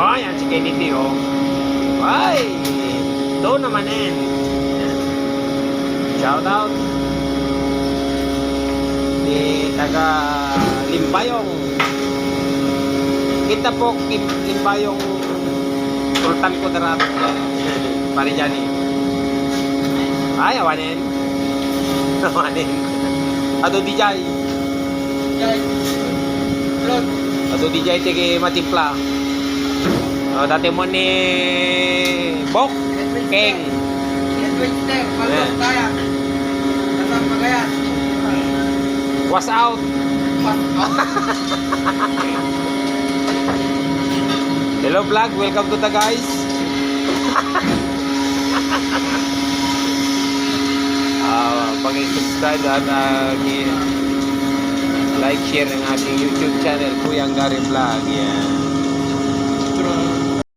Oh, yan si Kennedy, oh. Ay! Ito naman yan. Shout out. Di taga Limbayong. Kita po Limbayong Sultan Kudarat. Pari dyan eh. Ay, awanin. Awanin. Ato DJ. Ato DJ tiki matimpla. Oh, dati mo ni Bok King. Was out. Hello vlog, welcome to the guys. Pag-subscribe at like, share ng ating YouTube channel, Kuyang Gary Vlog. Yan.